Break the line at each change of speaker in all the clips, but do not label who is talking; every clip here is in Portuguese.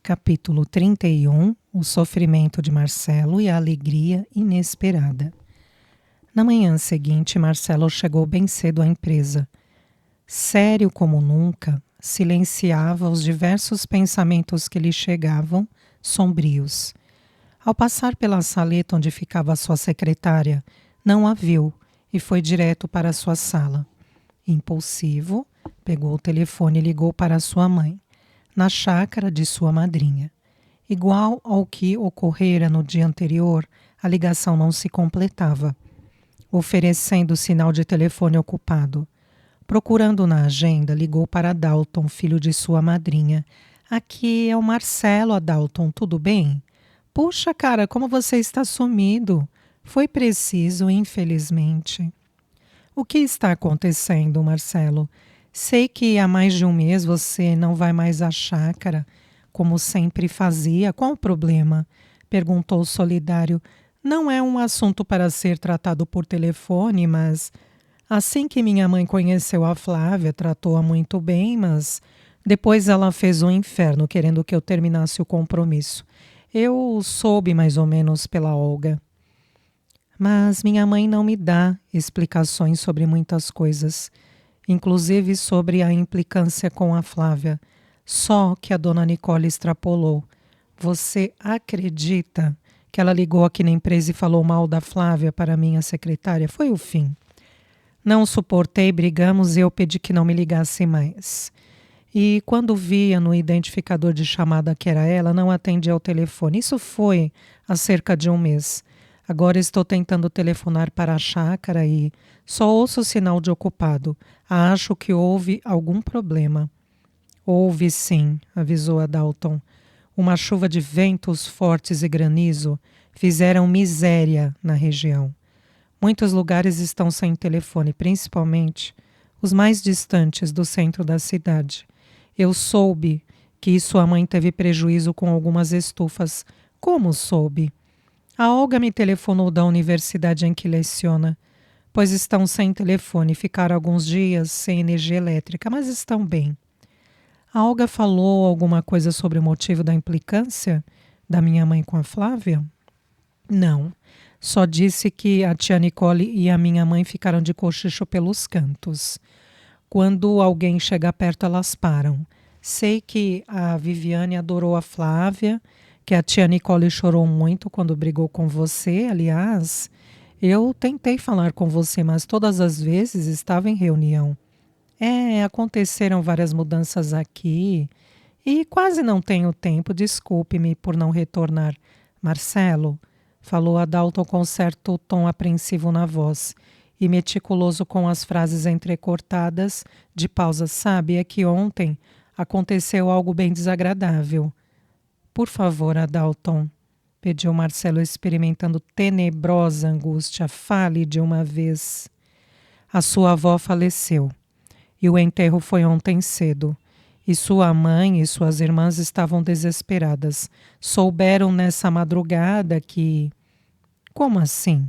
Capítulo 31. O sofrimento de Marcelo e a alegria inesperada. Na manhã seguinte, Marcelo chegou bem cedo à empresa. Sério como nunca, silenciava os diversos pensamentos que lhe chegavam, sombrios. Ao passar pela saleta onde ficava sua secretária, não a viu e foi direto para a sua sala. Impulsivo, pegou o telefone e ligou para sua mãe, na chácara de sua madrinha. Igual ao que ocorrera no dia anterior, a ligação não se completava, oferecendo sinal de telefone ocupado. Procurando na agenda, ligou para Dalton, filho de sua madrinha. Aqui é o Marcelo, Adalton, tudo bem? Puxa, cara, como você está sumido? Foi preciso, infelizmente. O que está acontecendo, Marcelo? Sei que há mais de um mês você não vai mais à chácara, como sempre fazia. Qual o problema? Perguntou o solidário. Não é um assunto para ser tratado por telefone, mas assim que minha mãe conheceu a Flávia, tratou-a muito bem, mas depois ela fez um inferno querendo que eu terminasse o compromisso. Eu soube mais ou menos pela Olga. Mas minha mãe não me dá explicações sobre muitas coisas, inclusive sobre a implicância com a Flávia. Só que a dona Nicole extrapolou. Você acredita que ela ligou aqui na empresa e falou mal da Flávia para minha secretária? Foi o fim. Não suportei, brigamos e eu pedi que não me ligasse mais. E quando via no identificador de chamada que era ela, não atendia ao telefone. Isso foi há cerca de um mês. Agora estou tentando telefonar para a chácara e só ouço o sinal de ocupado. Acho que houve algum problema. Houve sim, avisou a Dalton. Uma chuva de ventos fortes e granizo fizeram miséria na região. Muitos lugares estão sem telefone, principalmente os mais distantes do centro da cidade. Eu soube que sua mãe teve prejuízo com algumas estufas. Como soube? A Olga me telefonou da universidade em que leciona, pois estão sem telefone, ficaram alguns dias sem energia elétrica, mas estão bem. A Olga falou alguma coisa sobre o motivo da implicância da minha mãe com a Flávia? Não, só disse que a tia Nicole e a minha mãe ficaram de cochicho pelos cantos. Quando alguém chega perto, elas param. Sei que a Viviane adorou a Flávia, que a tia Nicole chorou muito quando brigou com você. Aliás, eu tentei falar com você, mas todas as vezes estava em reunião. Aconteceram várias mudanças aqui e quase não tenho tempo. Desculpe-me por não retornar. Marcelo, falou Adalton com certo tom apreensivo na voz e meticuloso com as frases entrecortadas de pausa. Sabe, é que ontem aconteceu algo bem desagradável. Por favor, Adalton, pediu Marcelo, experimentando tenebrosa angústia. Fale de uma vez. A sua avó faleceu e o enterro foi ontem cedo. E sua mãe e suas irmãs estavam desesperadas. Souberam nessa madrugada que... Como assim?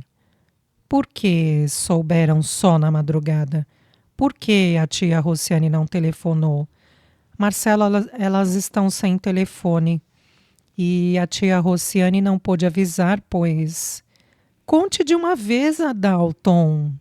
Por que souberam só na madrugada? Por que a tia Rociane não telefonou? Marcela, elas estão sem telefone. E a tia Rociane não pôde avisar, pois... Conte de uma vez, Adalton,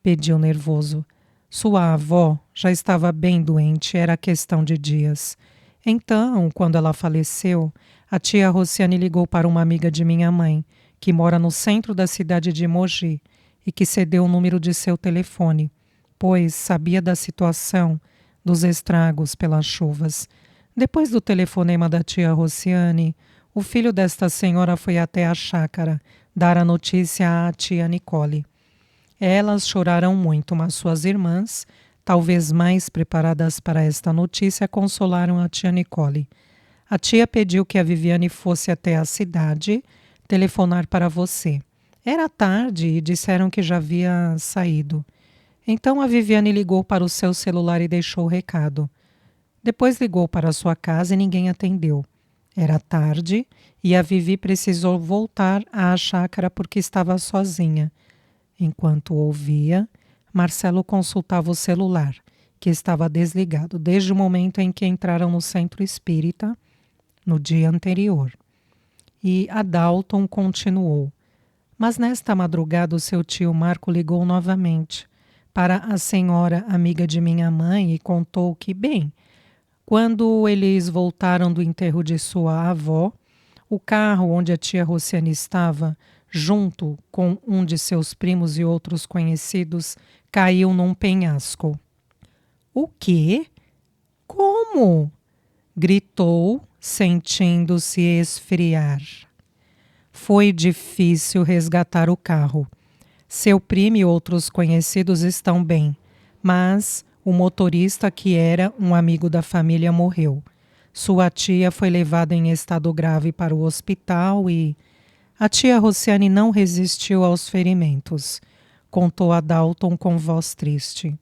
pediu nervoso. Sua avó já estava bem doente, era questão de dias. Então, quando ela faleceu, a tia Rociane ligou para uma amiga de minha mãe, que mora no centro da cidade de Mogi, e que cedeu o número de seu telefone, pois sabia da situação dos estragos pelas chuvas. Depois do telefonema da tia Rociane, o filho desta senhora foi até a chácara dar a notícia à tia Nicole. Elas choraram muito, mas suas irmãs, talvez mais preparadas para esta notícia, consolaram a tia Nicole. A tia pediu que a Viviane fosse até a cidade telefonar para você. Era tarde e disseram que já havia saído. Então a Viviane ligou para o seu celular e deixou o recado. Depois ligou para a sua casa e ninguém atendeu. Era tarde e a Vivi precisou voltar à chácara porque estava sozinha. Enquanto ouvia, Marcelo consultava o celular, que estava desligado desde o momento em que entraram no centro espírita no dia anterior. E Adalton continuou. Mas nesta madrugada o seu tio Marco ligou novamente para a senhora amiga de minha mãe e contou que, bem, quando eles voltaram do enterro de sua avó, o carro onde a tia Rociane estava, junto com um de seus primos e outros conhecidos, caiu num penhasco. O quê? Como? Gritou, sentindo-se esfriar. Foi difícil resgatar o carro. Seu primo e outros conhecidos estão bem, mas o motorista, que era um amigo da família, morreu. Sua tia foi levada em estado grave para o hospital e a tia Rociane não resistiu aos ferimentos, contou a Dalton com voz triste.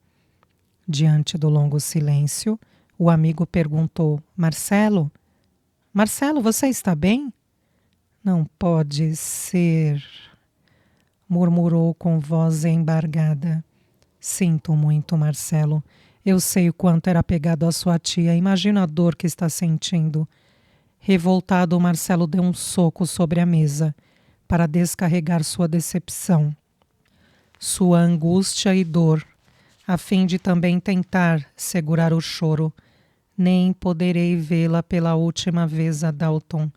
Diante do longo silêncio, o amigo perguntou: Marcelo? Marcelo, você está bem? Não pode ser, murmurou com voz embargada. Sinto muito, Marcelo. Eu sei o quanto era apegado à sua tia. Imagino a dor que está sentindo. Revoltado, Marcelo deu um soco sobre a mesa para descarregar sua decepção, sua angústia e dor, a fim de também tentar segurar o choro. Nem poderei vê-la pela última vez, Adalton.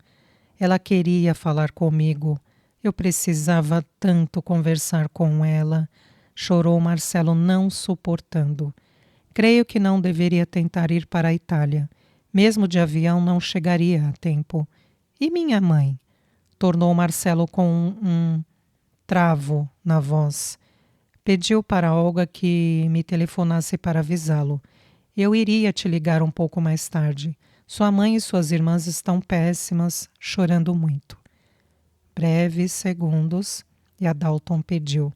Ela queria falar comigo. Eu precisava tanto conversar com ela. Chorou Marcelo, não suportando. Creio que não deveria tentar ir para a Itália. Mesmo de avião não chegaria a tempo. E minha mãe? Tornou Marcelo com um travo na voz. Pediu para Olga que me telefonasse para avisá-lo. Eu iria te ligar um pouco mais tarde. Sua mãe e suas irmãs estão péssimas, chorando muito. Breves segundos, e Adalton pediu: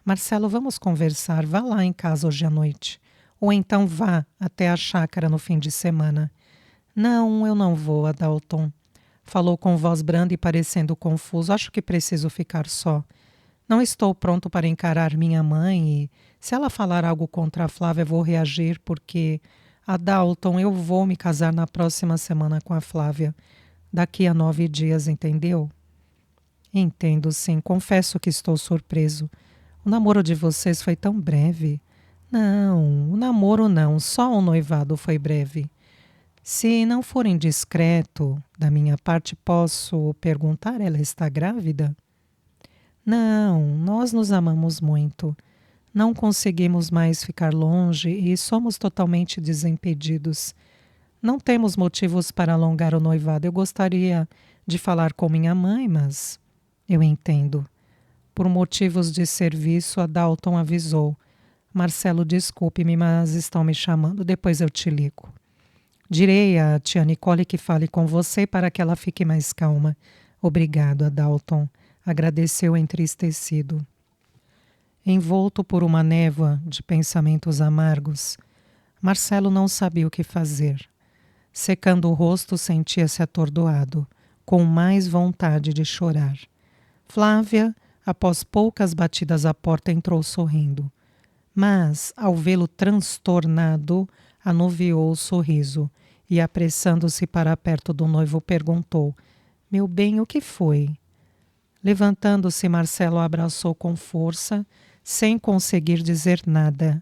Marcelo, vamos conversar, vá lá em casa hoje à noite. Ou então vá até a chácara no fim de semana. Não, eu não vou, Adalton. Falou com voz branda e parecendo confuso. Acho que preciso ficar só. Não estou pronto para encarar minha mãe e, se ela falar algo contra a Flávia, vou reagir porque, Adalton, eu vou me casar na próxima semana com a Flávia. Daqui a 9 dias, entendeu? Entendo, sim. Confesso que estou surpreso. O namoro de vocês foi tão breve. Não, o namoro não. Só o noivado foi breve. Se não for indiscreto, da minha parte, posso perguntar, ela está grávida? Não, nós nos amamos muito. Não conseguimos mais ficar longe e somos totalmente desimpedidos. Não temos motivos para alongar o noivado. Eu gostaria de falar com minha mãe, mas eu entendo. Por motivos de serviço, a Dalton avisou. Marcelo, desculpe-me, mas estão me chamando. Depois eu te ligo. Direi à tia Nicole que fale com você para que ela fique mais calma. Obrigado, Adalton. Agradeceu entristecido. Envolto por uma névoa de pensamentos amargos, Marcelo não sabia o que fazer. Secando o rosto, sentia-se atordoado, com mais vontade de chorar. Flávia, após poucas batidas à porta, entrou sorrindo. Mas, ao vê-lo transtornado, anuviou o sorriso e, apressando-se para perto do noivo, perguntou: Meu bem, o que foi? Levantando-se, Marcelo abraçou com força, sem conseguir dizer nada.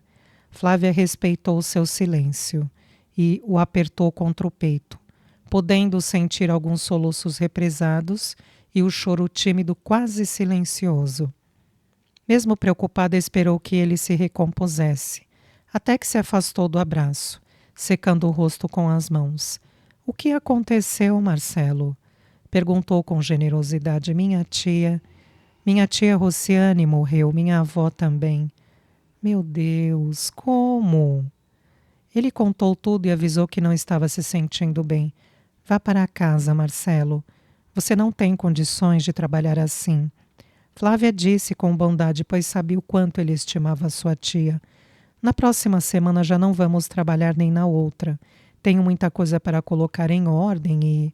Flávia respeitou seu silêncio e o apertou contra o peito, podendo sentir alguns soluços represados e o choro tímido quase silencioso. Mesmo preocupada, esperou que ele se recompusesse, até que se afastou do abraço, secando o rosto com as mãos. — O que aconteceu, Marcelo? Perguntou com generosidade. Minha tia Rociane morreu, minha avó também. Meu Deus, como? Ele contou tudo e avisou que não estava se sentindo bem. Vá para casa, Marcelo. Você não tem condições de trabalhar assim. Flávia disse com bondade, pois sabia o quanto ele estimava sua tia. Na próxima semana já não vamos trabalhar nem na outra. Tenho muita coisa para colocar em ordem e...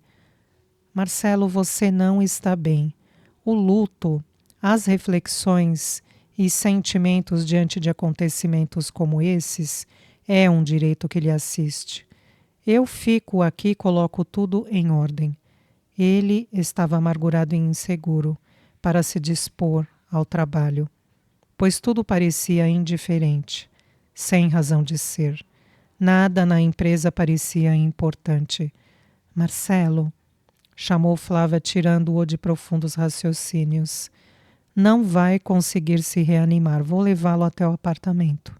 Marcelo, você não está bem. O luto, as reflexões e sentimentos diante de acontecimentos como esses é um direito que lhe assiste. Eu fico aqui e coloco tudo em ordem. Ele estava amargurado e inseguro para se dispor ao trabalho, pois tudo parecia indiferente, sem razão de ser. Nada na empresa parecia importante. Marcelo, chamou Flávia, tirando-o de profundos raciocínios. Não vai conseguir se reanimar. Vou levá-lo até o apartamento.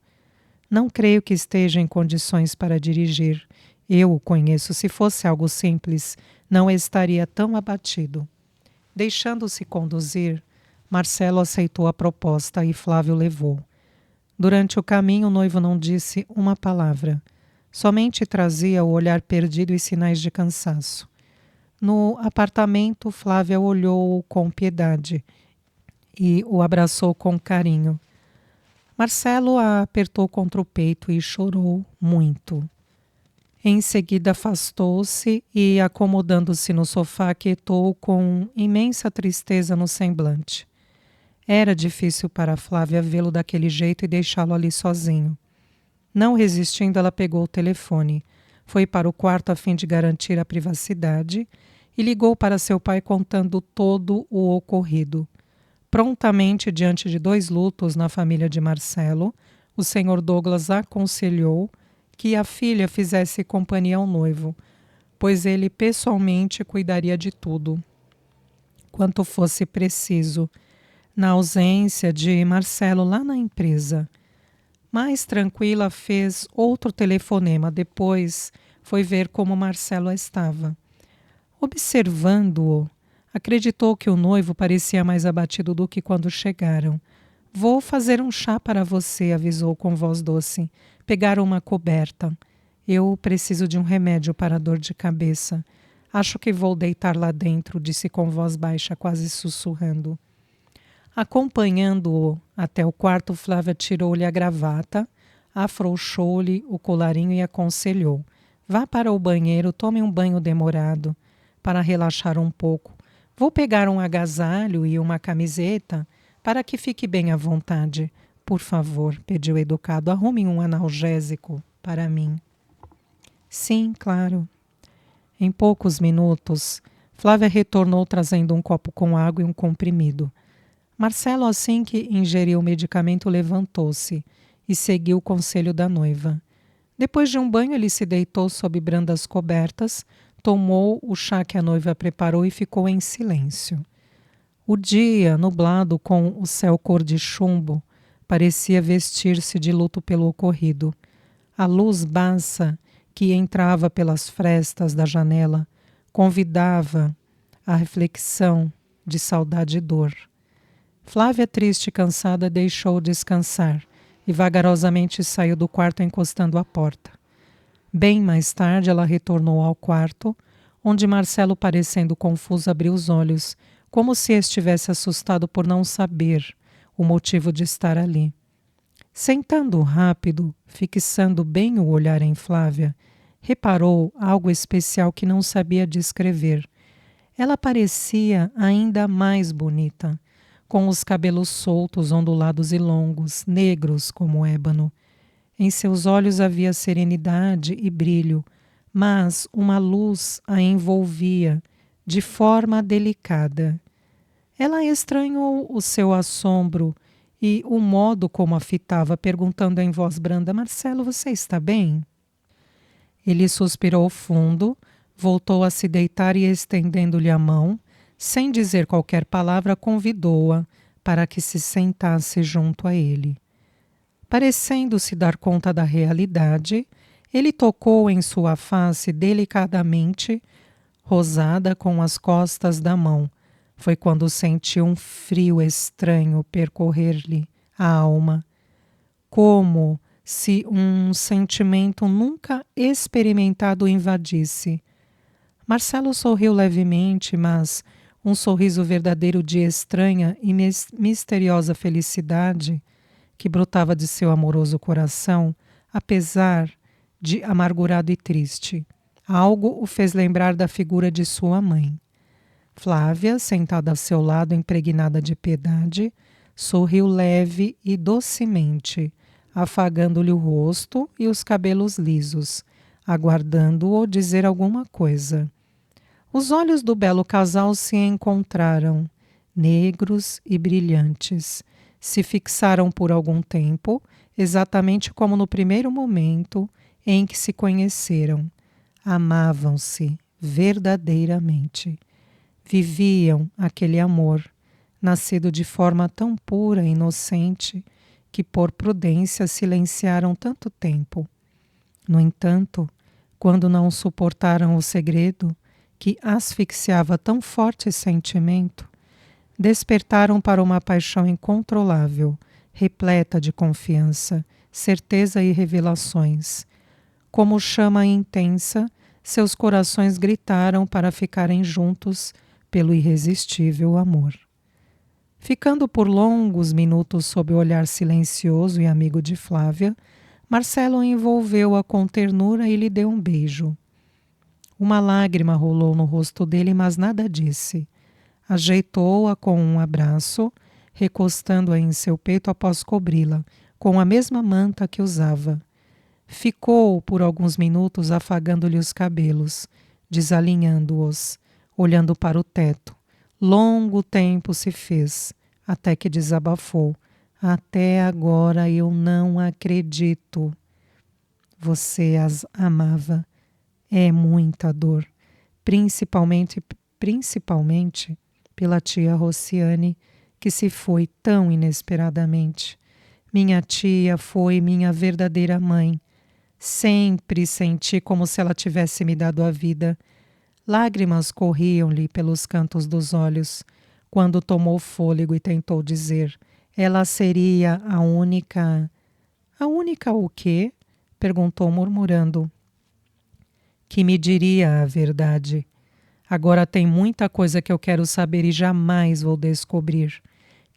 Não creio que esteja em condições para dirigir. Eu o conheço. Se fosse algo simples, não estaria tão abatido. Deixando-se conduzir, Marcelo aceitou a proposta e Flávio levou. Durante o caminho, o noivo não disse uma palavra. Somente trazia o olhar perdido e sinais de cansaço. No apartamento, Flávia olhou-o com piedade e o abraçou com carinho. Marcelo a apertou contra o peito e chorou muito. Em seguida afastou-se e, acomodando-se no sofá, quietou com imensa tristeza no semblante. Era difícil para Flávia vê-lo daquele jeito e deixá-lo ali sozinho. Não resistindo, ela pegou o telefone, foi para o quarto a fim de garantir a privacidade e ligou para seu pai contando todo o ocorrido. Prontamente, diante de 2 lutos na família de Marcelo, o senhor Douglas aconselhou que a filha fizesse companhia ao noivo, pois ele pessoalmente cuidaria de tudo, quanto fosse preciso, na ausência de Marcelo lá na empresa. Mais tranquila, fez outro telefonema. Depois foi ver como Marcelo estava. Observando-o, acreditou que o noivo parecia mais abatido do que quando chegaram. Vou fazer um chá para você, avisou com voz doce. Pegaram uma coberta. Eu preciso de um remédio para a dor de cabeça. Acho que vou deitar lá dentro, disse com voz baixa, quase sussurrando. Acompanhando-o até o quarto, Flávia tirou-lhe a gravata, afrouxou-lhe o colarinho e aconselhou. Vá para o banheiro, tome um banho demorado, para relaxar um pouco. Vou pegar um agasalho e uma camiseta para que fique bem à vontade. Por favor, pediu educado, arrume um analgésico para mim. Sim, claro. Em poucos minutos, Flávia retornou trazendo um copo com água e um comprimido. Marcelo, assim que ingeriu o medicamento, levantou-se e seguiu o conselho da noiva. Depois de um banho, ele se deitou sob brandas cobertas, tomou o chá que a noiva preparou e ficou em silêncio. O dia, nublado com o céu cor de chumbo, parecia vestir-se de luto pelo ocorrido. A luz baça que entrava pelas frestas da janela convidava à reflexão de saudade e dor. Flávia, triste e cansada, deixou descansar e vagarosamente saiu do quarto encostando a porta. Bem mais tarde, ela retornou ao quarto, onde Marcelo, parecendo confuso, abriu os olhos, como se estivesse assustado por não saber o motivo de estar ali. Sentando rápido, fixando bem o olhar em Flávia, reparou algo especial que não sabia descrever. Ela parecia ainda mais bonita, com os cabelos soltos, ondulados e longos, negros como ébano. Em seus olhos havia serenidade e brilho, mas uma luz a envolvia de forma delicada. Ela estranhou o seu assombro e o modo como a fitava, perguntando em voz branda: Marcelo, você está bem? Ele suspirou fundo, voltou a se deitar e, estendendo-lhe a mão, sem dizer qualquer palavra, convidou-a para que se sentasse junto a ele. Parecendo-se dar conta da realidade, ele tocou em sua face delicadamente, rosada com as costas da mão. Foi quando sentiu um frio estranho percorrer-lhe a alma, como se um sentimento nunca experimentado o invadisse. Marcelo sorriu levemente, mas um sorriso verdadeiro de estranha e misteriosa felicidade que brotava de seu amoroso coração, apesar de amargurado e triste. Algo o fez lembrar da figura de sua mãe. Flávia, sentada ao seu lado, impregnada de piedade, sorriu leve e docemente, afagando-lhe o rosto e os cabelos lisos, aguardando-o dizer alguma coisa. Os olhos do belo casal se encontraram, negros e brilhantes. Se fixaram por algum tempo, exatamente como no primeiro momento em que se conheceram. Amavam-se verdadeiramente. Viviam aquele amor, nascido de forma tão pura e inocente, que por prudência silenciaram tanto tempo. No entanto, quando não suportaram o segredo, que asfixiava tão forte sentimento, despertaram para uma paixão incontrolável, repleta de confiança, certeza e revelações. Como chama intensa, seus corações gritaram para ficarem juntos pelo irresistível amor. Ficando por longos minutos sob o olhar silencioso e amigo de Flávia, Marcelo envolveu-a com ternura e lhe deu um beijo. Uma lágrima rolou no rosto dele, mas nada disse. Ajeitou-a com um abraço, recostando-a em seu peito após cobri-la, com a mesma manta que usava. Ficou por alguns minutos afagando-lhe os cabelos, desalinhando-os, olhando para o teto. Longo tempo se fez, até que desabafou. Até agora eu não acredito. Você as amava. É muita dor, principalmente pela tia Rociane, que se foi tão inesperadamente. Minha tia foi minha verdadeira mãe. Sempre senti como se ela tivesse me dado a vida. Lágrimas corriam-lhe pelos cantos dos olhos, quando tomou fôlego e tentou dizer: ela seria a única... A única o quê? Perguntou murmurando. Que me diria a verdade. Agora tem muita coisa que eu quero saber e jamais vou descobrir.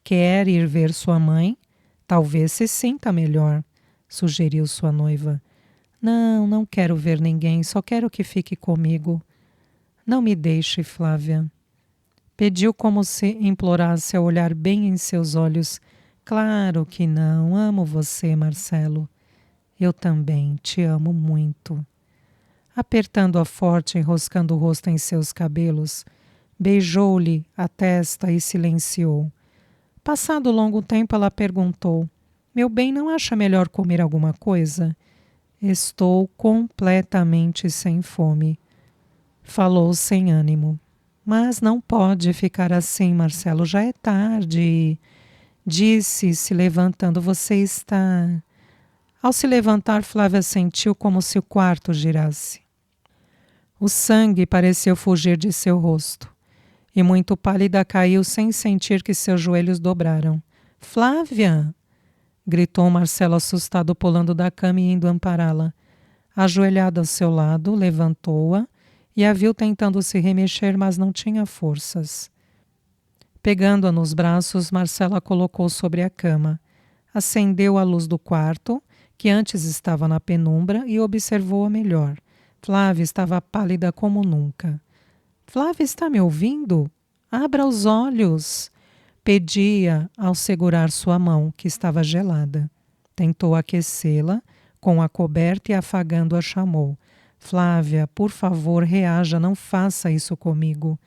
Quer ir ver sua mãe? Talvez se sinta melhor, sugeriu sua noiva. Não, não quero ver ninguém, só quero que fique comigo. Não me deixe, Flávia. Pediu como se implorasse a olhar bem em seus olhos. Claro que não, amo você, Marcelo. Eu também te amo muito. Apertando-a forte, enroscando o rosto em seus cabelos, beijou-lhe a testa e silenciou. Passado longo tempo, ela perguntou: meu bem, não acha melhor comer alguma coisa? Estou completamente sem fome. Falou sem ânimo. Mas não pode ficar assim, Marcelo, já é tarde. Disse, se levantando, você está... Ao se levantar, Flávia sentiu como se o quarto girasse. O sangue pareceu fugir de seu rosto, e muito pálida caiu sem sentir que seus joelhos dobraram. Flávia! Gritou Marcelo assustado, pulando da cama e indo ampará-la. Ajoelhada ao seu lado, levantou-a e a viu tentando se remexer, mas não tinha forças. Pegando-a nos braços, Marcelo a colocou sobre a cama. Acendeu a luz do quarto, que antes estava na penumbra, e observou-a melhor. Flávia estava pálida como nunca. Flávia, está me ouvindo? Abra os olhos! Pedia ao segurar sua mão, que estava gelada. Tentou aquecê-la com a coberta e afagando-a chamou. Flávia, por favor, reaja, não faça isso comigo.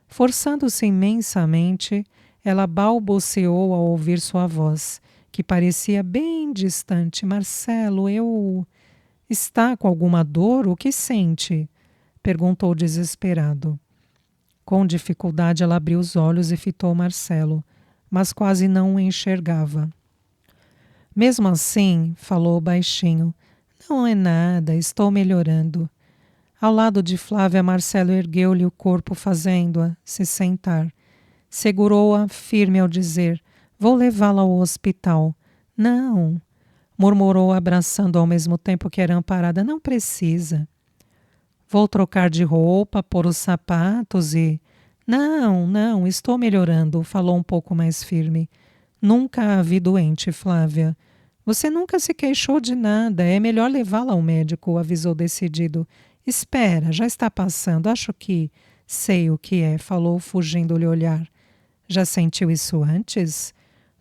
Forçando-se imensamente, ela balbuciou ao ouvir sua voz, que parecia bem distante. Marcelo, eu... Está com alguma dor? O que sente? Perguntou desesperado. Com dificuldade ela abriu os olhos e fitou Marcelo, mas quase não o enxergava. Mesmo assim, falou baixinho, não é nada, estou melhorando. Ao lado de Flávia, Marcelo ergueu-lhe o corpo, fazendo-a se sentar. Segurou-a firme ao dizer, vou levá-la ao hospital. Não, murmurou abraçando ao mesmo tempo que era amparada, não precisa. Vou trocar de roupa, pôr os sapatos e... Não, não, estou melhorando, falou um pouco mais firme. Nunca a vi doente, Flávia. Você nunca se queixou de nada, é melhor levá-la ao médico, avisou decidido. Espera, já está passando, acho que sei o que é, falou fugindo-lhe o olhar. Já sentiu isso antes?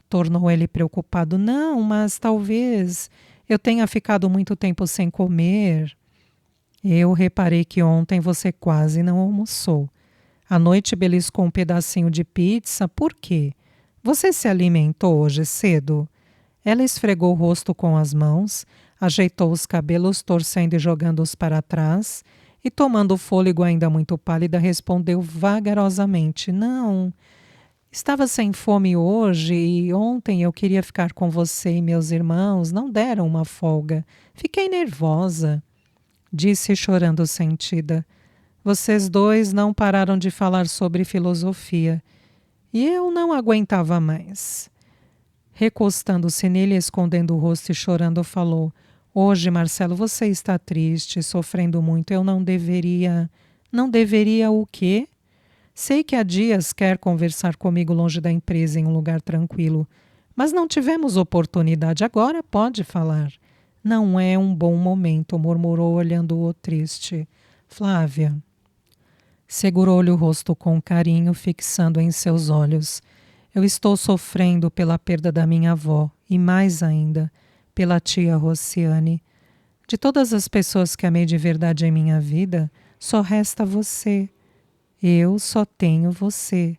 Tornou ele preocupado. Não, mas talvez eu tenha ficado muito tempo sem comer. Eu reparei que ontem você quase não almoçou. À noite beliscou um pedacinho de pizza. Por quê? Você se alimentou hoje cedo? Ela esfregou o rosto com as mãos, ajeitou os cabelos, torcendo e jogando-os para trás, e tomando o fôlego ainda muito pálida, respondeu vagarosamente: Não, estava sem fome hoje e ontem eu queria ficar com você e meus irmãos, não deram uma folga. Fiquei nervosa, disse chorando sentida. Vocês dois não pararam de falar sobre filosofia e eu não aguentava mais. Recostando-se nele, escondendo o rosto e chorando, falou: Hoje, Marcelo, você está triste, sofrendo muito. Eu não deveria. Não deveria o quê? Sei que há dias quer conversar comigo longe da empresa, em um lugar tranquilo, mas não tivemos oportunidade. Agora pode falar. Não é um bom momento, murmurou, olhando-o triste. Flávia. Segurou-lhe o rosto com carinho, fixando em seus olhos. Eu estou sofrendo pela perda da minha avó e, mais ainda, pela tia Rociane. De todas as pessoas que amei de verdade em minha vida, só resta você. Eu só tenho você,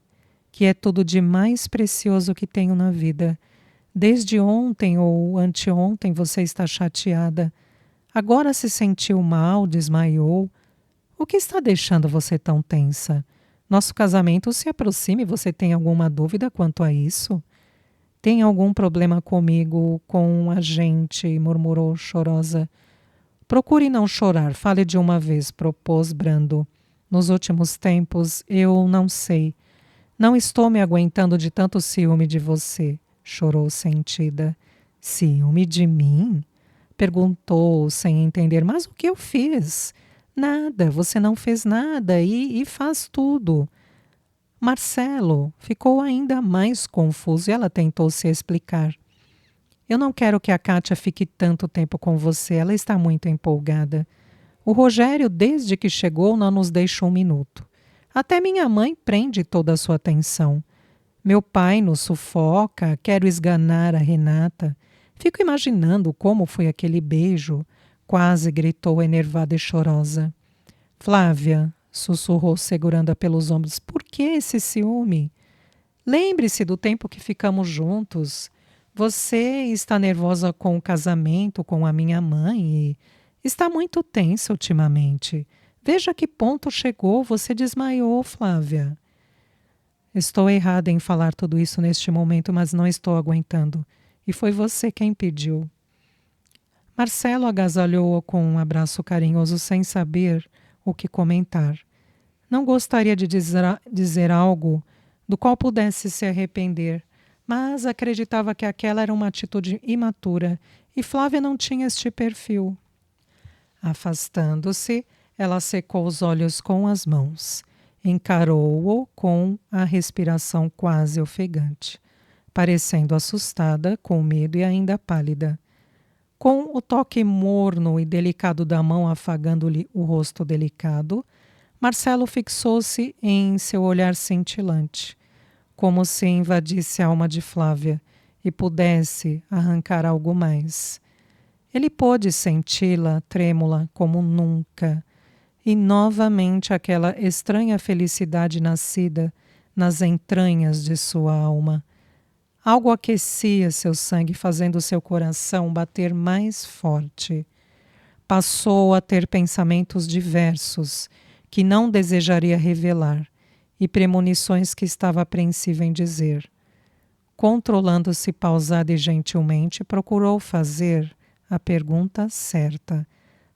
que é tudo de mais precioso que tenho na vida. Desde ontem ou anteontem você está chateada. Agora se sentiu mal, desmaiou. O que está deixando você tão tensa? Nosso casamento se aproxima e você tem alguma dúvida quanto a isso? Tem algum problema comigo, com a gente? Murmurou chorosa. Procure não chorar, fale de uma vez, propôs Brando. Nos últimos tempos, eu não sei. Não estou me aguentando de tanto ciúme de você, chorou sentida. Ciúme de mim? Perguntou sem entender. Mas o que eu fiz? Nada, você não fez nada e faz tudo. Marcelo ficou ainda mais confuso e ela tentou se explicar. Eu não quero que a Kátia fique tanto tempo com você, ela está muito empolgada. O Rogério, desde que chegou, não nos deixa um minuto. Até minha mãe prende toda a sua atenção. Meu pai nos sufoca, quero esganar a Renata. Fico imaginando como foi aquele beijo, quase gritou enervada e chorosa. Flávia, sussurrou segurando-a pelos ombros, por que esse ciúme? Lembre-se do tempo que ficamos juntos. Você está nervosa com o casamento com a minha mãe e está muito tensa ultimamente. Veja a que ponto chegou, você desmaiou, Flávia. Estou errada em falar tudo isso neste momento, mas não estou aguentando. E foi você quem pediu. Marcelo agasalhou-a com um abraço carinhoso sem saber o que comentar. Não gostaria de dizer algo do qual pudesse se arrepender, mas acreditava que aquela era uma atitude imatura e Flávia não tinha este perfil. Afastando-se, ela secou os olhos com as mãos. Encarou-o com a respiração quase ofegante, parecendo assustada, com medo e ainda pálida. Com o toque morno e delicado da mão afagando-lhe o rosto delicado, Marcelo fixou-se em seu olhar cintilante, como se invadisse a alma de Flávia e pudesse arrancar algo mais. Ele pôde senti-la trêmula como nunca, e novamente aquela estranha felicidade nascida nas entranhas de sua alma. Algo aquecia seu sangue, fazendo seu coração bater mais forte. Passou a ter pensamentos diversos, que não desejaria revelar, e premonições que estava apreensiva em dizer. Controlando-se pausada e gentilmente, procurou fazer a pergunta certa.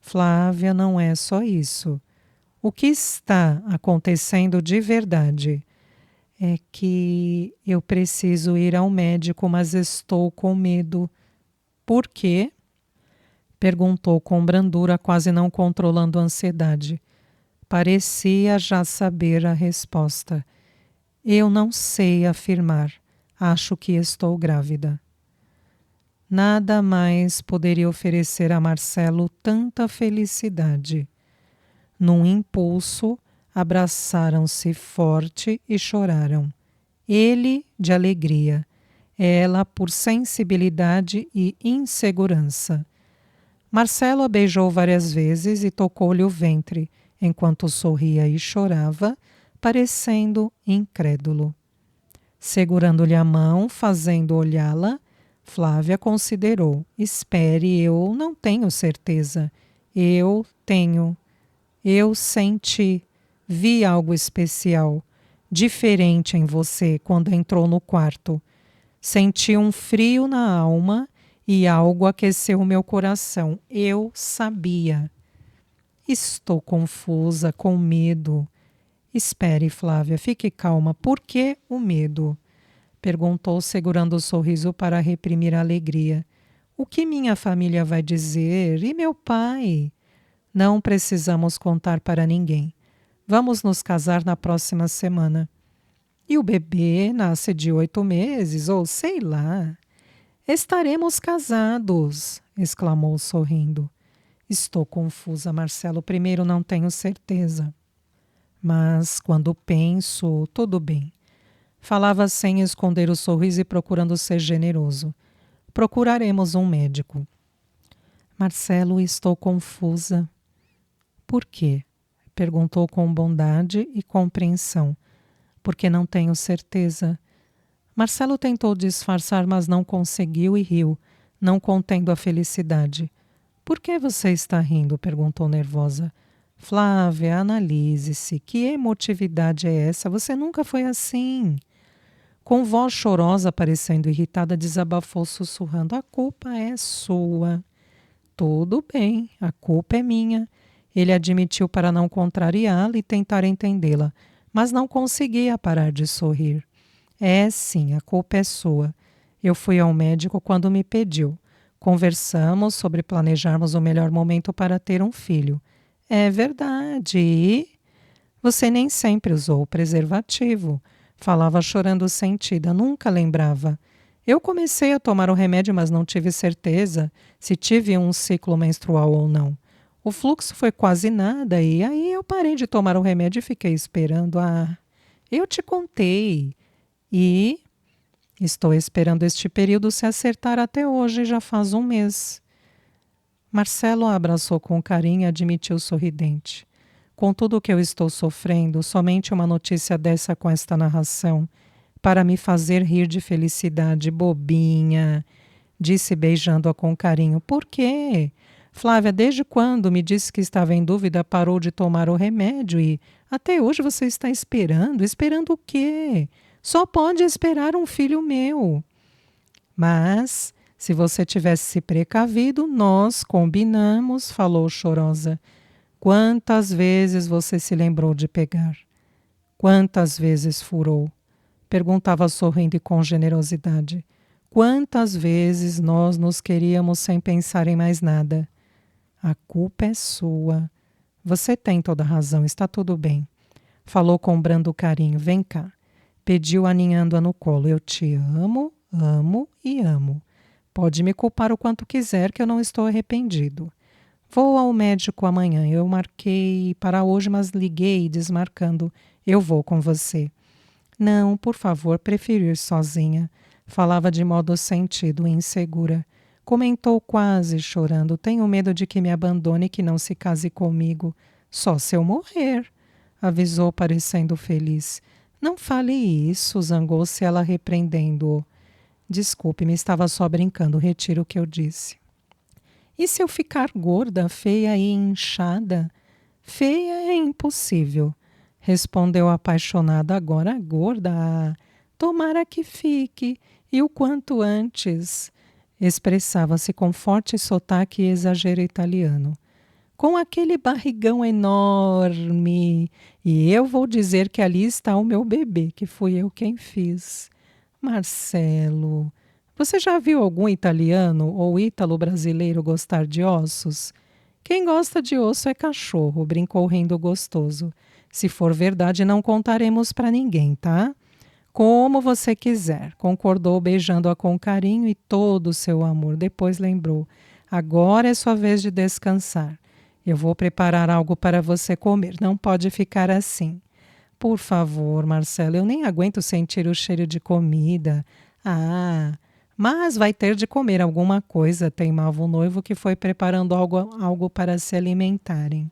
Flávia, não é só isso. O que está acontecendo de verdade? É que eu preciso ir ao médico, mas estou com medo. Por quê? Perguntou com brandura, quase não controlando a ansiedade. Parecia já saber a resposta. Eu não sei afirmar. Acho que estou grávida. Nada mais poderia oferecer a Marcelo tanta felicidade. Num impulso, abraçaram-se forte e choraram. Ele de alegria, ela por sensibilidade e insegurança. Marcelo a beijou várias vezes e tocou-lhe o ventre, enquanto sorria e chorava, parecendo incrédulo. Segurando-lhe a mão, fazendo olhá-la, Flávia considerou: espere, eu não tenho certeza. Eu tenho. Eu senti. Vi algo especial, diferente em você quando entrou no quarto. Senti um frio na alma e algo aqueceu meu coração. Eu sabia. Estou confusa, com medo. Espere, Flávia, fique calma. Por que o medo? Perguntou, segurando o sorriso para reprimir a alegria. O que minha família vai dizer? E meu pai? Não precisamos contar para ninguém. Vamos nos casar na próxima semana. E o bebê nasce de 8 meses, ou sei lá. Estaremos casados, exclamou sorrindo. Estou confusa, Marcelo. Primeiro, não tenho certeza. Mas quando penso, tudo bem. Falava sem esconder o sorriso e procurando ser generoso. Procuraremos um médico. Marcelo, estou confusa. Por quê? Perguntou com bondade e compreensão. Porque não tenho certeza. Marcelo tentou disfarçar, mas não conseguiu e riu, não contendo a felicidade. Por que você está rindo? Perguntou nervosa. Flávia, analise-se. Que emotividade é essa? Você nunca foi assim. Com voz chorosa, parecendo irritada, desabafou sussurrando. A culpa é sua. Tudo bem, a culpa é minha. Ele admitiu para não contrariá-la e tentar entendê-la, mas não conseguia parar de sorrir. É sim, a culpa é sua. Eu fui ao médico quando me pediu. Conversamos sobre planejarmos o melhor momento para ter um filho. É verdade. E você nem sempre usou o preservativo. Falava chorando sentida, nunca lembrava. Eu comecei a tomar o remédio, mas não tive certeza se tive um ciclo menstrual ou não. O fluxo foi quase nada e aí eu parei de tomar o remédio e fiquei esperando. Ah, eu te contei. E estou esperando este período se acertar até hoje, já faz um mês. Marcelo a abraçou com carinho e admitiu sorridente. Com tudo o que eu estou sofrendo, somente uma notícia dessa com esta narração, para me fazer rir de felicidade, bobinha, disse beijando-a com carinho. Por quê? Flávia, desde quando me disse que estava em dúvida, parou de tomar o remédio e até hoje você está esperando? Esperando o quê? Só pode esperar um filho meu. Mas, se você tivesse se precavido, nós combinamos, falou chorosa. Quantas vezes você se lembrou de pegar? Quantas vezes furou? Perguntava sorrindo e com generosidade. Quantas vezes nós nos queríamos sem pensar em mais nada? A culpa é sua. Você tem toda a razão, está tudo bem. Falou com brando carinho. Vem cá. Pediu aninhando-a no colo. Eu te amo, amo e amo. Pode me culpar o quanto quiser que eu não estou arrependido. Vou ao médico amanhã. Eu marquei para hoje, mas liguei desmarcando. Eu vou com você. Não, por favor, prefiro ir sozinha. Falava de modo sentido e insegura. Comentou quase chorando. Tenho medo de que me abandone e que não se case comigo. Só se eu morrer, avisou parecendo feliz. Não fale isso, zangou-se ela repreendendo-o. Desculpe-me, estava só brincando, retiro o que eu disse. E se eu ficar gorda, feia e inchada? Feia é impossível, respondeu apaixonada. Agora gorda, tomara que fique, e o quanto antes. Expressava-se com forte sotaque e exagero italiano. Com aquele barrigão enorme. E eu vou dizer que ali está o meu bebê, que fui eu quem fiz. Marcelo, você já viu algum italiano ou ítalo-brasileiro gostar de ossos? Quem gosta de osso é cachorro, brincou rindo gostoso. Se for verdade, não contaremos para ninguém, tá? Como você quiser, concordou beijando-a com carinho e todo o seu amor. Depois lembrou, agora é sua vez de descansar. Eu vou preparar algo para você comer, não pode ficar assim. Por favor, Marcelo, eu nem aguento sentir o cheiro de comida. Ah, Mas vai ter de comer alguma coisa, teimava o noivo, que foi preparando algo para se alimentarem.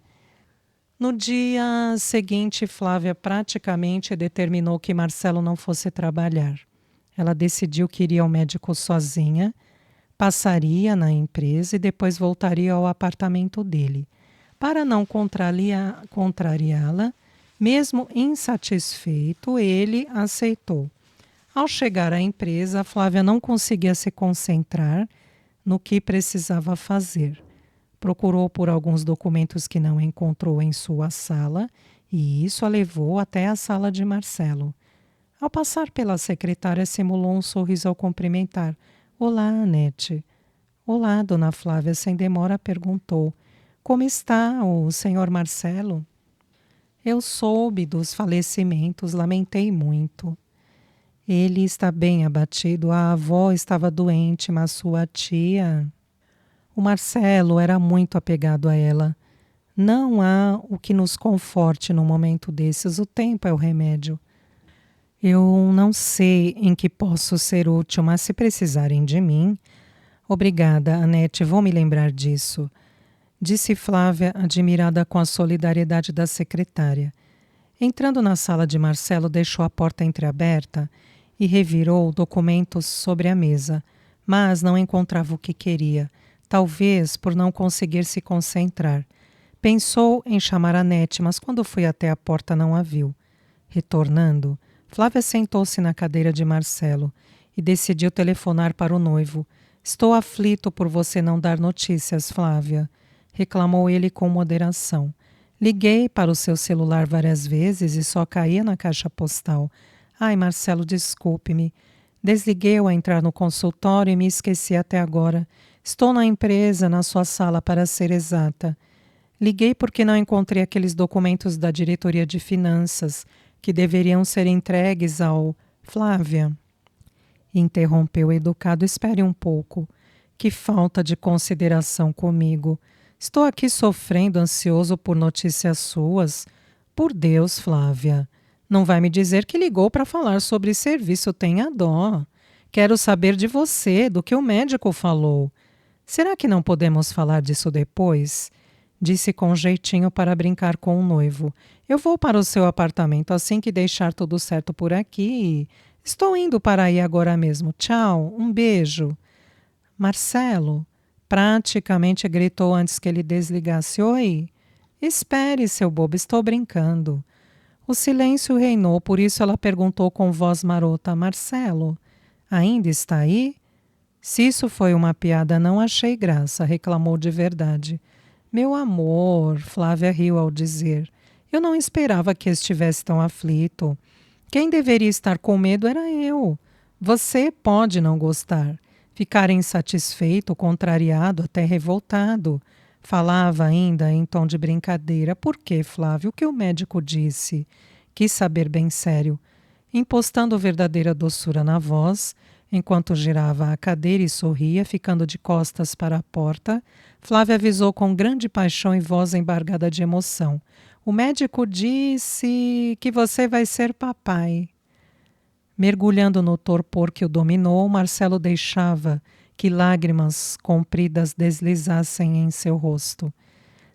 No dia seguinte, Flávia praticamente determinou que Marcelo não fosse trabalhar. Ela decidiu que iria ao médico sozinha, passaria na empresa e depois voltaria ao apartamento dele. Para não contrariá-la, mesmo insatisfeito, ele aceitou. Ao chegar à empresa, Flávia não conseguia se concentrar no que precisava fazer. Procurou por alguns documentos que não encontrou em sua sala e isso a levou até a sala de Marcelo. Ao passar pela secretária, simulou um sorriso ao cumprimentar. Olá, Anete. Olá, dona Flávia, sem demora perguntou. Como está o senhor Marcelo? Eu soube dos falecimentos, lamentei muito. Ele está bem abatido, a avó estava doente, mas sua tia... O Marcelo era muito apegado a ela. Não há o que nos conforte num momento desses, o tempo é o remédio. Eu não sei em que posso ser útil, mas se precisarem de mim... Obrigada, Anete, vou me lembrar disso, disse Flávia, admirada com a solidariedade da secretária. Entrando na sala de Marcelo, deixou a porta entreaberta e revirou documentos sobre a mesa, mas não encontrava o que queria, talvez por não conseguir se concentrar. Pensou em chamar a Anete, mas quando foi até a porta não a viu. Retornando, Flávia sentou-se na cadeira de Marcelo e decidiu telefonar para o noivo. Estou aflito por você não dar notícias, Flávia, reclamou ele com moderação. Liguei para o seu celular várias vezes e só caía na caixa postal. Ai, Marcelo, desculpe-me. Desliguei ao entrar no consultório e me esqueci até agora. Estou na empresa, na sua sala, para ser exata. Liguei porque não encontrei aqueles documentos da diretoria de finanças que deveriam ser entregues ao... Flávia, interrompeu educado, espere um pouco. Que falta de consideração comigo. Estou aqui sofrendo, ansioso por notícias suas. Por Deus, Flávia, não vai me dizer que ligou para falar sobre serviço, tenha dó. Quero saber de você, do que o médico falou. Será que não podemos falar disso depois? Disse com jeitinho para brincar com o noivo. Eu vou para o seu apartamento assim que deixar tudo certo por aqui. Estou indo para aí agora mesmo. Tchau, um beijo. Marcelo, praticamente gritou antes que ele desligasse. Oi? Espere, seu bobo, estou brincando. O silêncio reinou, por isso ela perguntou com voz marota. Marcelo, ainda está aí? Se isso foi uma piada, não achei graça, reclamou de verdade. Meu amor, Flávia riu ao dizer. Eu não esperava que estivesse tão aflito. Quem deveria estar com medo era eu. Você pode não gostar, ficar insatisfeito, contrariado, até revoltado. Falava ainda em tom de brincadeira. Por que, Flávio? O que o médico disse? Quis saber bem sério. Impostando verdadeira doçura na voz, enquanto girava a cadeira e sorria, ficando de costas para a porta, Flávia avisou com grande paixão e voz embargada de emoção. O médico disse que você vai ser papai. Mergulhando no torpor que o dominou, Marcelo deixava que lágrimas compridas deslizassem em seu rosto.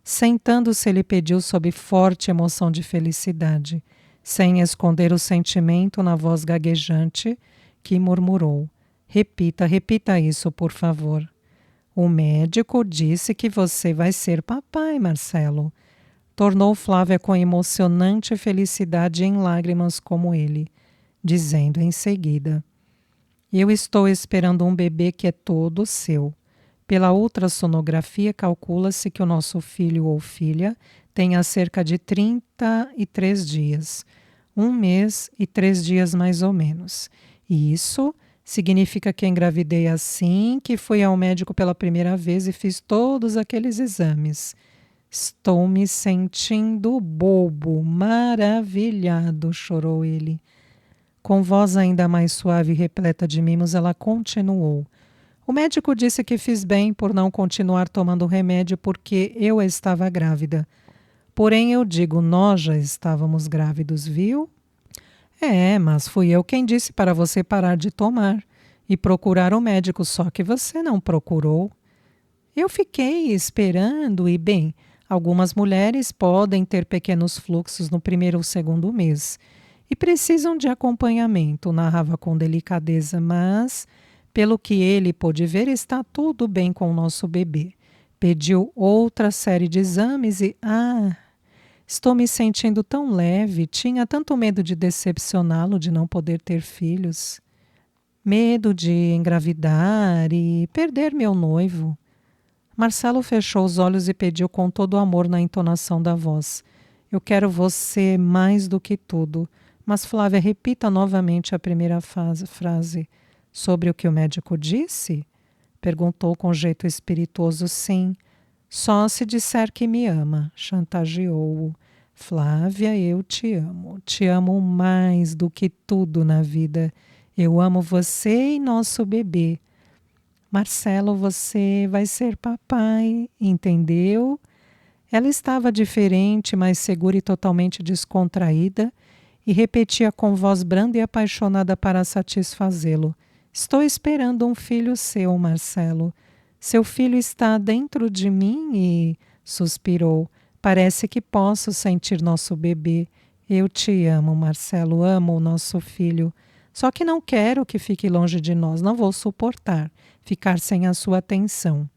Sentando-se, ele pediu sob forte emoção de felicidade, sem esconder o sentimento na voz gaguejante, que murmurou. Repita, repita isso, por favor. O médico disse que você vai ser papai, Marcelo. Tornou Flávia com emocionante felicidade em lágrimas como ele, dizendo em seguida: eu estou esperando um bebê que é todo seu. Pela ultrassonografia, calcula-se que o nosso filho ou filha tenha cerca de 33 dias, 1 mês e 3 dias mais ou menos. E isso significa que engravidei assim que fui ao médico pela primeira vez e fiz todos aqueles exames. Estou me sentindo bobo, maravilhado, chorou ele. Com voz ainda mais suave e repleta de mimos, ela continuou. O médico disse que fiz bem por não continuar tomando remédio porque eu estava grávida. Porém, eu digo, nós já estávamos grávidos, viu? É, mas fui eu quem disse para você parar de tomar. e procurar o médico, só que você não procurou. Eu fiquei esperando e, bem, algumas mulheres podem ter pequenos fluxos no primeiro ou segundo mês e precisam de acompanhamento, narrava com delicadeza, mas, pelo que ele pôde ver, está tudo bem com o nosso bebê. Pediu outra série de exames e, estou me sentindo tão leve, tinha tanto medo de decepcioná-lo, de não poder ter filhos. Medo de engravidar e perder meu noivo. Marcelo fechou os olhos e pediu com todo o amor na entonação da voz: Eu quero você mais do que tudo. Mas Flávia, repita novamente a primeira frase. Sobre o que o médico disse? Perguntou com jeito espirituoso. Sim. Só se disser que me ama, chantageou-o. Flávia, eu te amo. Te amo mais do que tudo na vida. Eu amo você e nosso bebê. Marcelo, você vai ser papai, entendeu? Ela estava diferente, mais segura e totalmente descontraída, e repetia com voz branda e apaixonada para satisfazê-lo. Estou esperando um filho seu, Marcelo. Seu filho está dentro de mim e... suspirou. Parece que posso sentir nosso bebê. Eu te amo, Marcelo, amo o nosso filho. Só que não quero que fique longe de nós, não vou suportar ficar sem a sua atenção.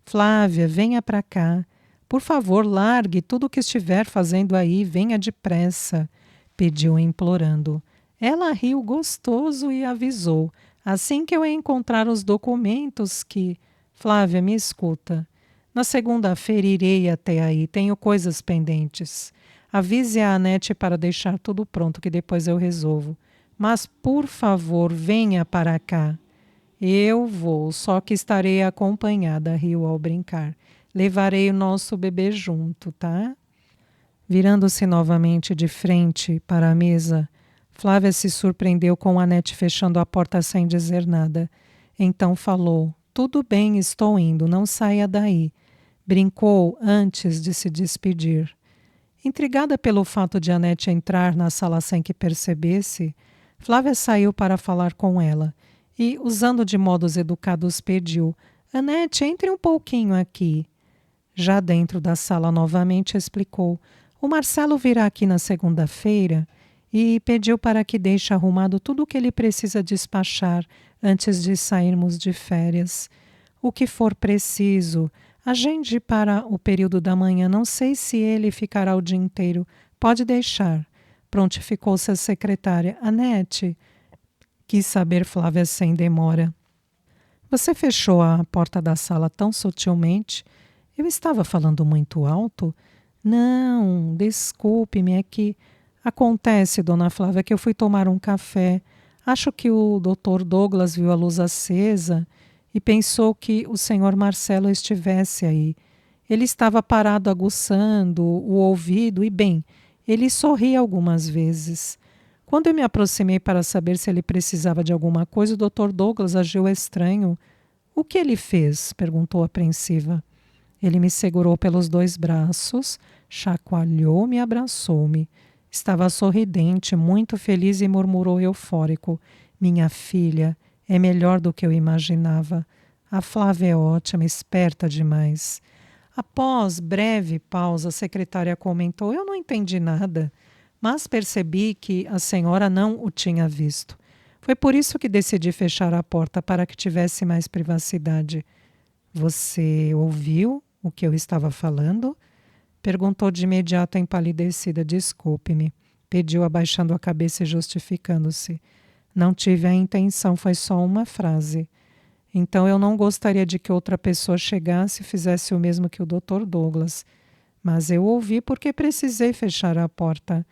Flávia, venha para cá. Por favor, largue tudo o que estiver fazendo aí, venha depressa, pediu implorando. Ela riu gostoso e avisou. Assim que eu encontrar os documentos que... Flávia, me escuta. Na segunda-feira irei até aí, tenho coisas pendentes. Avise a Anete para deixar tudo pronto, que depois eu resolvo. Mas, por favor, venha para cá. Eu vou, só que estarei acompanhada, riu ao brincar. Levarei o nosso bebê junto, tá? Virando-se novamente de frente para a mesa, Flávia se surpreendeu com Anete fechando a porta sem dizer nada. Então falou: Tudo bem, estou indo, não saia daí. Brincou antes de se despedir. Intrigada pelo fato de Anete entrar na sala sem que percebesse, Flávia saiu para falar com ela e, usando de modos educados, pediu: Anete, entre um pouquinho aqui. Já dentro da sala novamente explicou: O Marcelo virá aqui na segunda-feira e pediu para que deixe arrumado tudo o que ele precisa despachar antes de sairmos de férias. O que for preciso, agende para o período da manhã. Não sei se ele ficará o dia inteiro. Pode deixar. Prontificou-se a secretária. Anete, quis saber Flávia sem demora. Você fechou a porta da sala tão sutilmente. Eu estava falando muito alto? Não, desculpe-me, é que... Acontece, dona Flávia, que eu fui tomar um café. Acho que o doutor Douglas viu a luz acesa e pensou que o senhor Marcelo estivesse aí. Ele estava parado aguçando o ouvido e, bem, ele sorria algumas vezes. Quando eu me aproximei para saber se ele precisava de alguma coisa, o doutor Douglas agiu estranho. O que ele fez? Perguntou apreensiva. Ele me segurou pelos 2 braços, chacoalhou-me e abraçou-me. Estava sorridente, muito feliz e murmurou eufórico: Minha filha, é melhor do que eu imaginava. A Flávia é ótima, esperta demais. Após breve pausa, a secretária comentou: Eu não entendi nada, mas percebi que a senhora não o tinha visto. Foi por isso que decidi fechar a porta para que tivesse mais privacidade. Você ouviu o que eu estava falando? Perguntou de imediato empalidecida. Desculpe-me. Pediu abaixando a cabeça e justificando-se. Não tive a intenção, foi só uma frase. Então eu não gostaria de que outra pessoa chegasse e fizesse o mesmo que o Dr. Douglas. Mas eu ouvi porque precisei fechar a porta.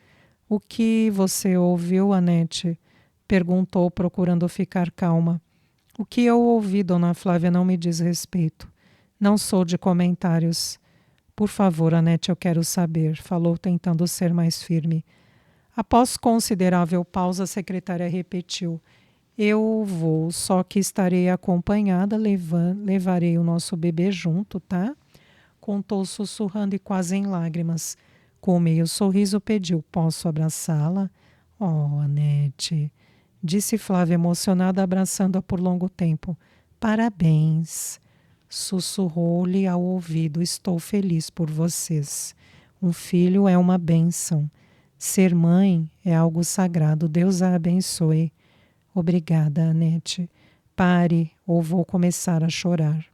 O que você ouviu, Anete? Perguntou, procurando ficar calma. O que eu ouvi, dona Flávia, não me diz respeito. Não sou de comentários. Por favor, Anete, eu quero saber, falou tentando ser mais firme. Após considerável pausa, a secretária repetiu: Eu vou, só que estarei acompanhada, levarei o nosso bebê junto, tá? Contou sussurrando e quase em lágrimas. Com meio sorriso pediu: Posso abraçá-la? Oh, Anete, disse Flávia emocionada, abraçando-a por longo tempo. Parabéns, sussurrou-lhe ao ouvido. Estou feliz por vocês. Um filho é uma bênção. Ser mãe é algo sagrado. Deus a abençoe. Obrigada, Anete. Pare ou vou começar a chorar.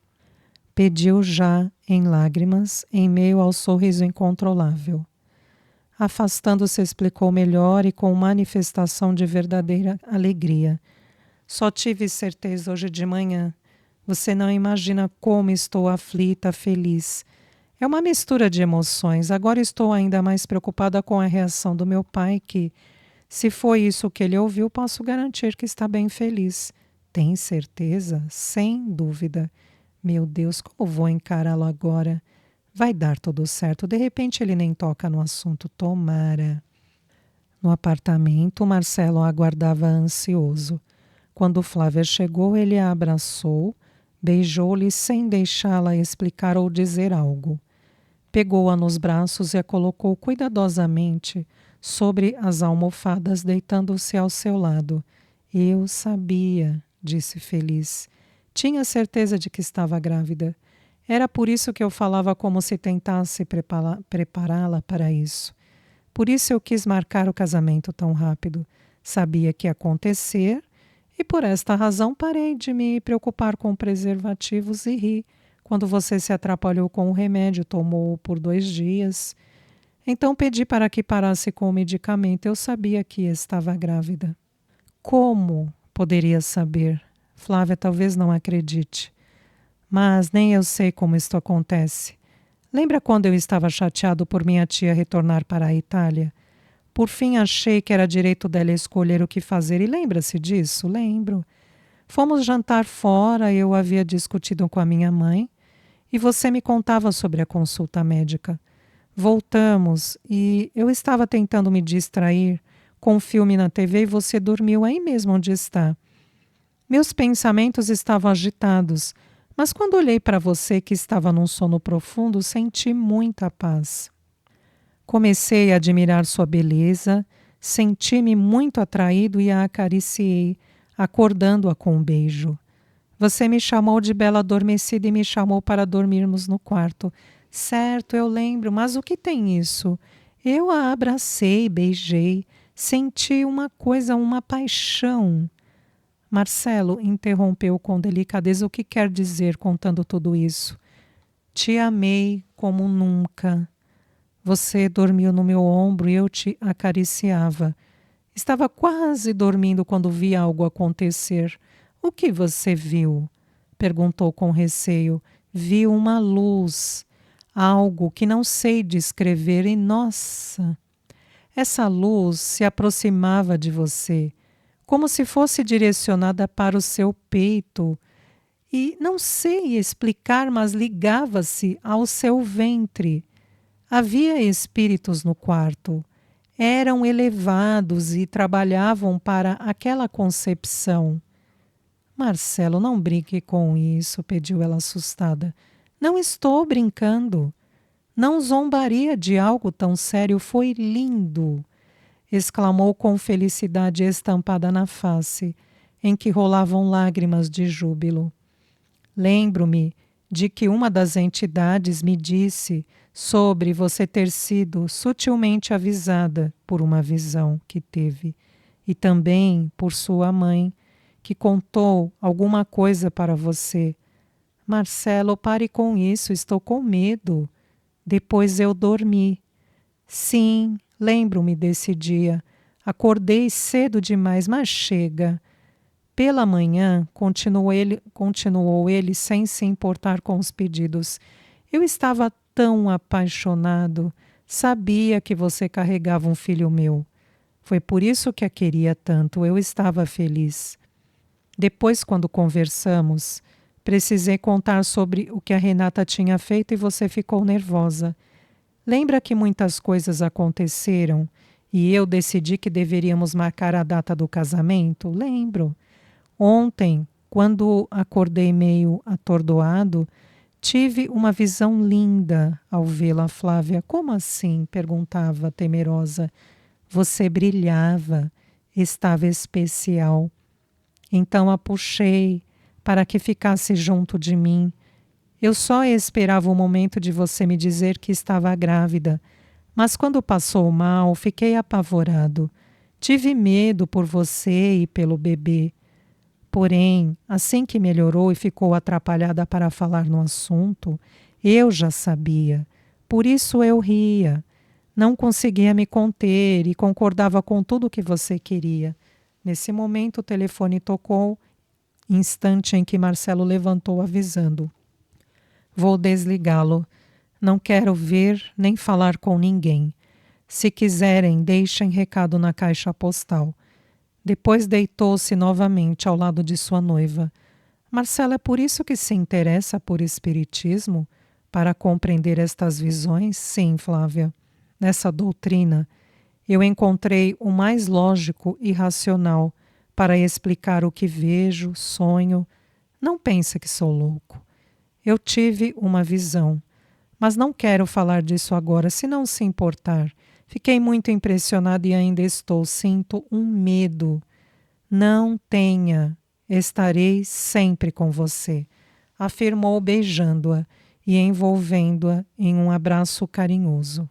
Pediu já em lágrimas, em meio ao sorriso incontrolável. Afastando-se, explicou melhor e com manifestação de verdadeira alegria. Só tive certeza hoje de manhã. Você não imagina como estou aflita, feliz. É uma mistura de emoções. Agora estou ainda mais preocupada com a reação do meu pai, que, se foi isso que ele ouviu, posso garantir que está bem feliz. Tem certeza? Sem dúvida. Meu Deus, como vou encará-lo agora? Vai dar tudo certo. De repente ele nem toca no assunto. Tomara. No apartamento, Marcelo a aguardava ansioso. Quando Flávia chegou, ele a abraçou, beijou-lhe sem deixá-la explicar ou dizer algo. Pegou-a nos braços e a colocou cuidadosamente sobre as almofadas, deitando-se ao seu lado. Eu sabia, disse feliz. Tinha certeza de que estava grávida. Era por isso que eu falava como se tentasse prepará-la para isso. Por isso eu quis marcar o casamento tão rápido. Sabia que ia acontecer e por esta razão parei de me preocupar com preservativos e ri quando você se atrapalhou com o remédio, tomou-o por 2 dias. Então pedi para que parasse com o medicamento. Eu sabia que estava grávida. Como poderia saber? Flávia talvez não acredite. Mas nem eu sei como isto acontece. Lembra quando eu estava chateado por minha tia retornar para a Itália? Por fim achei que era direito dela escolher o que fazer. E lembra-se disso? Lembro. Fomos jantar fora, eu havia discutido com a minha mãe e você me contava sobre a consulta médica. Voltamos e eu estava tentando me distrair com um filme na TV e você dormiu aí mesmo onde está. Meus pensamentos estavam agitados, mas quando olhei para você que estava num sono profundo, senti muita paz. Comecei a admirar sua beleza, senti-me muito atraído e a acariciei, acordando-a com um beijo. Você me chamou de bela adormecida e me chamou para dormirmos no quarto. Certo, eu lembro, mas o que tem isso? Eu a abracei, beijei, senti uma coisa, uma paixão. Marcelo interrompeu com delicadeza. O que quer dizer contando tudo isso? Te amei como nunca. Você dormiu no meu ombro e eu te acariciava. Estava quase dormindo quando vi algo acontecer. O que você viu? Perguntou com receio. Vi uma luz, algo que não sei descrever e, nossa, essa luz se aproximava de você, como se fosse direcionada para o seu peito. E não sei explicar, mas ligava-se ao seu ventre. Havia espíritos no quarto. Eram elevados e trabalhavam para aquela concepção. Marcelo, não brinque com isso, pediu ela assustada. Não estou brincando. Não zombaria de algo tão sério. Foi lindo, exclamou com felicidade estampada na face, em que rolavam lágrimas de júbilo. Lembro-me de que uma das entidades me disse sobre você ter sido sutilmente avisada por uma visão que teve, e também por sua mãe, que contou alguma coisa para você. Marcelo, pare com isso, estou com medo. Depois eu dormi. Sim, lembro-me desse dia. Acordei cedo demais, mas chega. Pela manhã, continuou ele sem se importar com os pedidos. Eu estava tão apaixonado. Sabia que você carregava um filho meu. Foi por isso que a queria tanto. Eu estava feliz. Depois, quando conversamos, precisei contar sobre o que a Renata tinha feito e você ficou nervosa. Lembra que muitas coisas aconteceram e eu decidi que deveríamos marcar a data do casamento? Lembro. Ontem, quando acordei meio atordoado, tive uma visão linda ao vê-la, Flávia. Como assim? Perguntava, temerosa. Você brilhava. estava especial. Então a puxei para que ficasse junto de mim. Eu só esperava o momento de você me dizer que estava grávida, mas quando passou mal, fiquei apavorado. Tive medo por você e pelo bebê. Porém, assim que melhorou e ficou atrapalhada para falar no assunto, eu já sabia. Por isso eu ria. Não conseguia me conter e concordava com tudo o que você queria. Nesse momento, o telefone tocou, instante em que Marcelo levantou avisando: vou desligá-lo. Não quero ver nem falar com ninguém. Se quiserem, deixem recado na caixa postal. Depois deitou-se novamente ao lado de sua noiva. Marcelo, é por isso que se interessa por espiritismo? Para compreender estas visões? Sim, Flávia. Nessa doutrina, eu encontrei o mais lógico e racional para explicar o que vejo, sonho. Não pense que sou louco. Eu tive uma visão, mas não quero falar disso agora, se não se importar. Fiquei muito impressionada e ainda estou. Sinto um medo. Não tenha, estarei sempre com você, afirmou beijando-a e envolvendo-a em um abraço carinhoso.